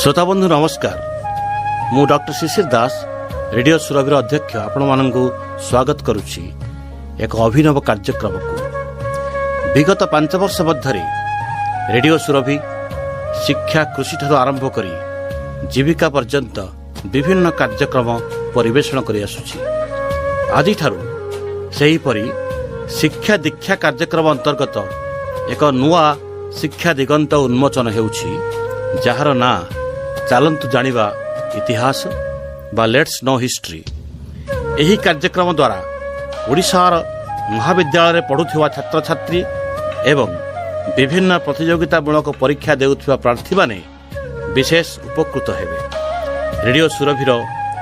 श्रोताबंधु नमस्कार। मु डॉक्टर शिशिर दास रेडियो सुरभि अध्यक्ष आपण मानक स्वागत करुच्ची एक अभिनव कार्यक्रम को। विगत 5 वर्ष मध्य रेडियो सुरभि शिक्षा कृषि ठारू आरंभ करी जीविका पर्यंत विभिन्न कार्यक्रम परिवेषण करि आसुछि। आदि ठारू सेही परी शिक्षा दीक्षा कार्यक्रम अंतर्गत एक नुआ शिक्षा दिगंत उन्मोचन हेउछि, जार ना चलतु जानिबा इतिहास बा लेट्स नो हिस्ट्री। यही कार्यक्रम द्वारा ओडिशार महाविद्यालय पढ़ुथिबा छात्र छात्री एवं विभिन्न प्रतियोगितामूलक परीक्षा देउथिबा प्रार्थी माने विशेष उपकृत हेबे। रेडियो सुरभिर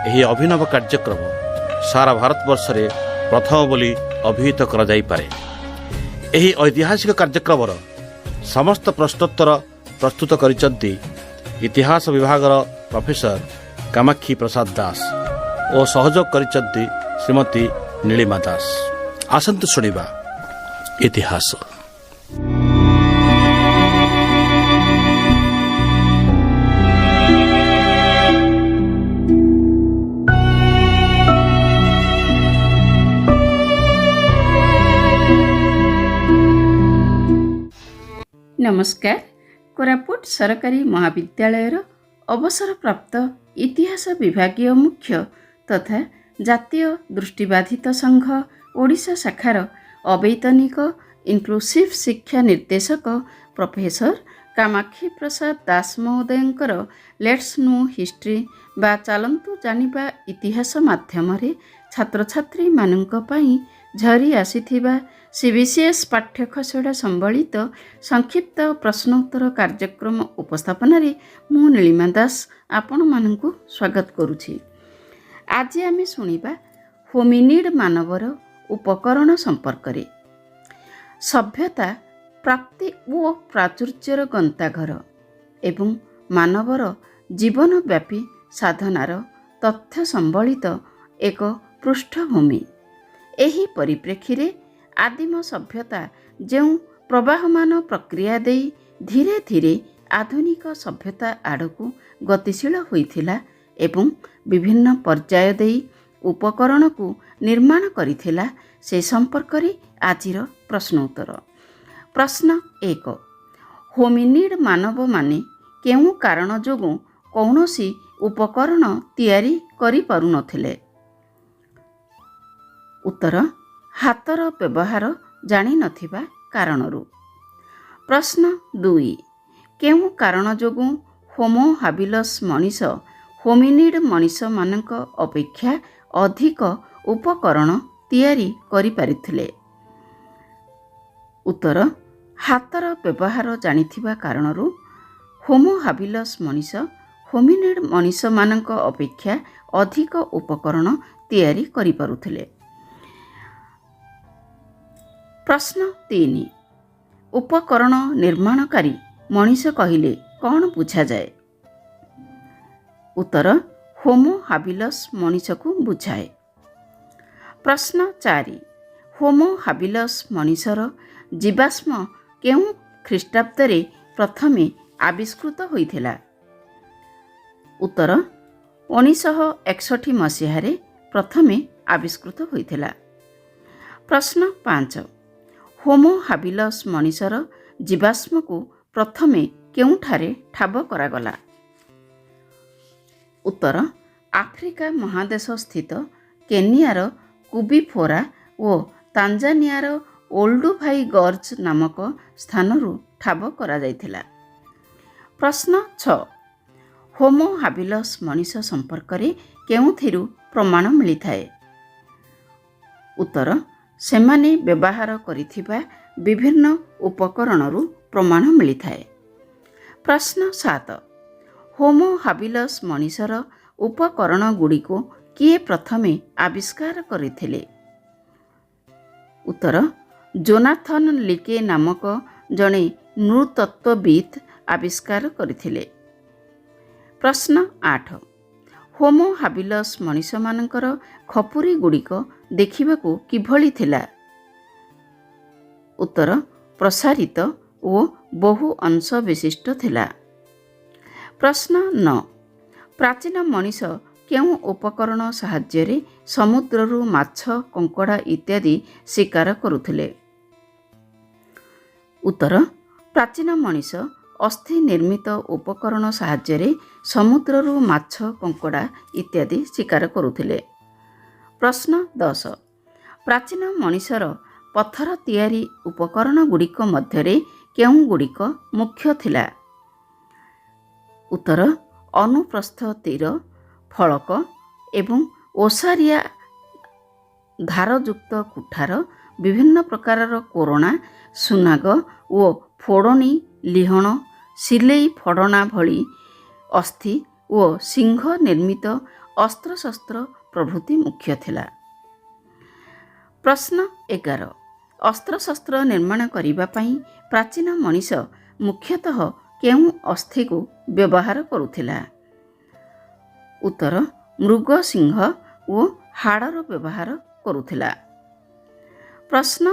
यही अभिनव कार्यक्रम सारा भारतवर्ष रे प्रथम बोली अभिहित करा जाई पारे। यही ऐतिहासिक कार्यक्रम समस्त प्रश्नोत्तर प्रस्तुत करिसंती इतिहास विभाग प्रोफेसर कामाक्षी प्रसाद दास और सहयोग करिसंती श्रीमती नीलिमा दास। आसंतु सुनिबा इतिहास। नमस्कार। कोरापुट सरकारी महाविद्यालयर अवसरप्राप्त इतिहास विभागीय मुख्य तथा जातीय दृष्टिबाधित संघ ओडिशा शाखार अवैतनिक इनक्लूसिव शिक्षा निर्देशक प्रोफेसर कामाक्षी प्रसाद दास महोदयंकर लेट्स नो हिस्ट्री बा चलतु जानिबा इतिहास माध्यम छात्र छात्री मानक पई झरी आसीथिबा सीबीसीएस पाठ्यखसड़ा संबलित संक्षिप्त प्रश्नोत्तर कार्यक्रम उपस्थापन मु नीलिमा दास आपण मानकु स्वागत करुछि। आज आमे सुनिबा होमिनिड मानवर उपकरण संपर्क रे। सभ्यता प्राप्ति ओ प्राचुर्यर गंताघर एवं मानवर जीवनव्यापी साधनार तथ्य संबलित एक पृष्ठभूमि। एही परिप्रेक्षी रे आदिम सभ्यता जो प्रवाहमान प्रक्रिया दे धीरे धीरे आधुनिक सभ्यता आड़कू गतिशील होइथिला एवं विभिन्न पर्याय दे उपकरण को निर्माण करिथिला से संपर्क रे आजिर प्रश्नोत्तर। प्रश्न 1। होमिनिड मानव माने केउ कारण जोगु कौनसी उपकरण तैयारी करि पारु नथिले? उत्तर हातर व्यवहार जानि नथिबा कारणरू। प्रश्न 2। केउ कारण जोगु होमो हाबिलस मनीष होमिनिड मनीष मानक अपेक्षा अधिक उपकरण तैयारी करि पारिथिले? उत्तर हातर व्यवहार जानिथिबा कारणरू होमो हाबिलस मनीष होमिनिड मनीष मानक अपेक्षा अधिक उपकरण तैयारी करि पारुथिले। प्रश्न 3। उपकरण निर्माणकारी मनीष कहिले कौन बुझा जाए? उत्तर होमो हाबिलस मनीष को बुझाए। प्रश्न 4। होमो हाबिलस मनीषर जीवाश्म केउ ख्रीष्टाब्दरे प्रथमे आविष्कृत होइथिला? उत्तर 1961 मसीहारे प्रथमे आविष्कृत होइथिला। प्रश्न 5। होमो हाबिलस मनीषर जीवाश्म को प्रथमे केउठारे ठाब करागला? उत्तर आफ्रिका महादेश स्थित केनियार कुबिफोरा और तांजानियार ओल्डुभाई गर्ज नामक स्थानरू ठाब करा जाइथिला। प्रश्न 6। होमो हाबिलस मनीष संपर्क रे केउथिरु प्रमाण मिलिथाए? उत्तर सेमाने व्यवहार करिथिबा विभिन्न उपकरणरू प्रमाण मिलिथाए। प्रश्न 7। होमो हाबिलस मनीषर उपकरण गुड़िको किए प्रथमे आविष्कार करिथिले? उत्तर जोनाथन लिके नामक जणे नृतत्वविद आविष्कार करिथिले। प्रश्न 8। होमो हाबिलस मनीष मानकर खपुरी गुड़िक देखिबाकू किभली थिला? उत्तर प्रसारित ओ बहु अंश विशिष्ट थिला। ପ୍ରଶ୍ନ 9 ପ୍ରାଚୀନ ମଣିଷ କେଉଁ ଉପକରଣ ସାହାଯ୍ୟରେ ସମୁଦ୍ରରୁ ମାଛ କଙ୍କଡ଼ା ଇତ୍ୟାଦି ଶିକାର କରୁଥିଲେ? ଉତ୍ତର ପ୍ରାଚୀନ ମଣିଷ ଅସ୍ଥି ନିର୍ମିତ ଉପକରଣ ସାହାଯ୍ୟରେ ସମୁଦ୍ରରୁ ମାଛ କଙ୍କଡ଼ା ଇତ୍ୟାଦି ଶିକାର କରୁଥିଲେ। ପ୍ରଶ୍ନ 10 ପ୍ରାଚୀନ ମଣିଷର ପଥର ତିଆରି ଉପକରଣ ଗୁଡ଼ିକ ମଧ୍ୟରେ କେଉଁଗୁଡ଼ିକ ମୁଖ୍ୟ ଥିଲା? ଉତ୍ତର ଅନୁପ୍ରସ୍ଥ ତୀର, ଫଳକ ଏବଂ ଓସାରିଆ ଧାରଯୁକ୍ତ କୁଠାର, ବିଭିନ୍ନ ପ୍ରକାରର କୋରଣା, ସୁନାଗ ଓ ଫୋଡ଼ଣୀ, ଲିହଣ, ସିଲେଇ ଫଡ଼ଣା ଭଳି ଅସ୍ଥି ଓ ସିଂହ ନିର୍ମିତ ଅସ୍ତ୍ରଶସ୍ତ୍ର ପ୍ରଭୃତି ମୁଖ୍ୟ ଥିଲା। ପ୍ରଶ୍ନ 11 ଅସ୍ତ୍ରଶସ୍ତ୍ର ନିର୍ମାଣ କରିବା ପାଇଁ ପ୍ରାଚୀନ ମଣିଷ ମୁଖ୍ୟତଃ କେଉଁ ଅସ୍ଥିକୁ ବ୍ୟବହାର କରୁଥିଲା? ଉତ୍ତର ମୃଗ ସିଂହ ଓ ହାଡ଼ର ବ୍ୟବହାର କରୁଥିଲା। ପ୍ରଶ୍ନ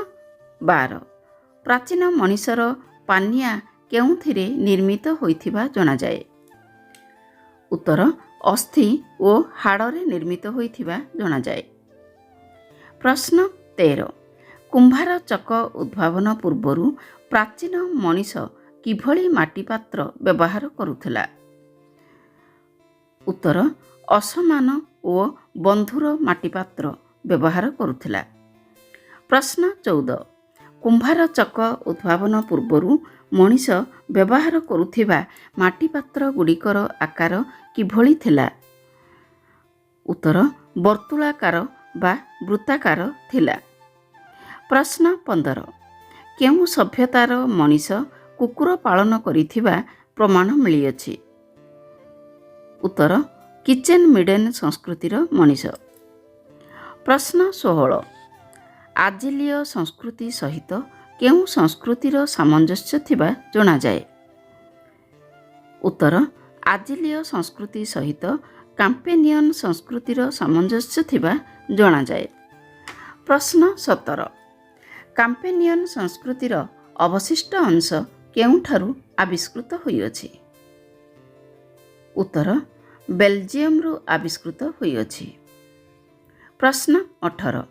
12 ପ୍ରାଚୀନ ମଣିଷର ପାନିଆ କେଉଁଥିରେ ନିର୍ମିତ ହୋଇଥିବା ଜଣାଯାଏ? ଉତ୍ତର ଅସ୍ଥି ଓ ହାଡ଼ରେ ନିର୍ମିତ ହୋଇଥିବା ଜଣାଯାଏ। ପ୍ରଶ୍ନ 13 କୁମ୍ଭାର ଚକ ଉଦ୍ଭାବନ ପୂର୍ବରୁ ପ୍ରାଚୀନ ମଣିଷ କିଭଳି ମାଟି ପାତ୍ର ବ୍ୟବହାର କରୁଥିଲା? ଉତ୍ତର ଅସମାନ ଓ ବନ୍ଧୁର ମାଟିପାତ୍ର ବ୍ୟବହାର କରୁଥିଲା। ପ୍ରଶ୍ନ 14 କୁମ୍ଭାର ଚକ ଉଦ୍ଭାବନ ପୂର୍ବରୁ ମଣିଷ ବ୍ୟବହାର କରୁଥିବା ମାଟିପାତ୍ର ଗୁଡ଼ିକର ଆକାର କିଭଳି ଥିଲା? ଉତ୍ତର ବର୍ତ୍ତୁଳାକାର ବା ବୃତ୍ତାକାର ଥିଲା। ପ୍ରଶ୍ନ 15 କେଉଁ ସଭ୍ୟତାର ମଣିଷ କୁକୁର ପାଳନ କରିଥିବା ପ୍ରମାଣ ମିଳିଅଛି? ଉତ୍ତର କିଚେନ୍ ମିଡେନ୍ ସଂସ୍କୃତିର ମଣିଷ। ପ୍ରଶ୍ନ 16 ଆଜିଲୀୟ ସଂସ୍କୃତି ସହିତ କେଉଁ ସଂସ୍କୃତିର ସାମଞ୍ଜସ୍ୟ ଥିବା ଜଣାଯାଏ? ଉତ୍ତର ଆଜିଲୀୟ ସଂସ୍କୃତି ସହିତ କାମ୍ପେନିଅନ୍ ସଂସ୍କୃତିର ସାମଞ୍ଜସ୍ୟ ଥିବା ଜଣାଯାଏ। ପ୍ରଶ୍ନ 17 କାମ୍ପେନିଅନ୍ ସଂସ୍କୃତିର ଅବଶିଷ୍ଟ ଅଂଶ କେଉଁଠାରୁ ଆବିଷ୍କୃତ ହୋଇଅଛି? ଉତ୍ତର ବେଲଜିୟମରୁ ଆବିଷ୍କୃତ ହୋଇଅଛି। ପ୍ରଶ୍ନ 18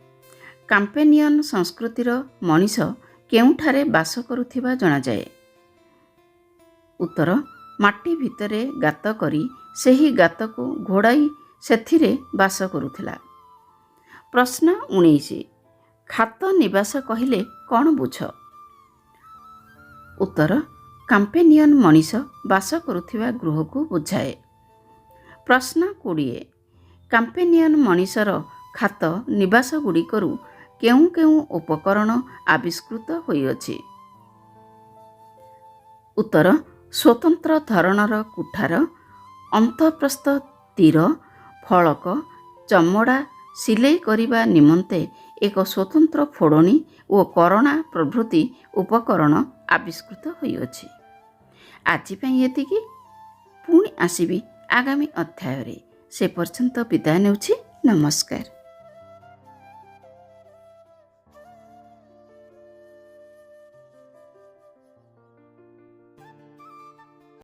କାମ୍ପେନିଅନ୍ ସଂସ୍କୃତିର ମଣିଷ କେଉଁଠାରେ ବାସ କରୁଥିବା ଜଣାଯାଏ? ଉତ୍ତର ମାଟି ଭିତରେ ଗାତ କରି ସେହି ଗାତକୁ ଘୋଡ଼ାଇ ସେଥିରେ ବାସ କରୁଥିଲା। ପ୍ରଶ୍ନ 19 ଖାତ ନିବାସ କହିଲେ କ'ଣ ବୁଝ? ଉତ୍ତର କାମ୍ପେନିଅନ୍ ମଣିଷ ବାସ କରୁଥିବା ଗୃହକୁ ବୁଝାଏ। ପ୍ରଶ୍ନ 20 କାମ୍ପେନିଅନ୍ ମଣିଷର ଖାତ ନିବାସ ଗୁଡ଼ିକରୁ କେଉଁ କେଉଁ ଉପକରଣ ଆବିଷ୍କୃତ ହୋଇଅଛି? ଉତ୍ତର ସ୍ୱତନ୍ତ୍ର ଧରଣର କୁଠାର, ଅନ୍ତଃପ୍ରସ୍ଥ ତୀର, ଫଳକ, ଚମଡ଼ା ସିଲେଇ କରିବା ନିମନ୍ତେ ଏକ ସ୍ୱତନ୍ତ୍ର ଫୋଡ଼ଣୀ ଓ କରଣା ପ୍ରଭୃତି ଉପକରଣ ଆବିଷ୍କୃତ ହୋଇଅଛି। ଆଜି ପାଇଁ ଏତିକି। ପୁଣି ଆସିବି ଆଗାମୀ ଅଧ୍ୟାୟରେ। ସେ ପର୍ଯ୍ୟନ୍ତ ବିଦାୟ ନେଉଛି। ନମସ୍କାର।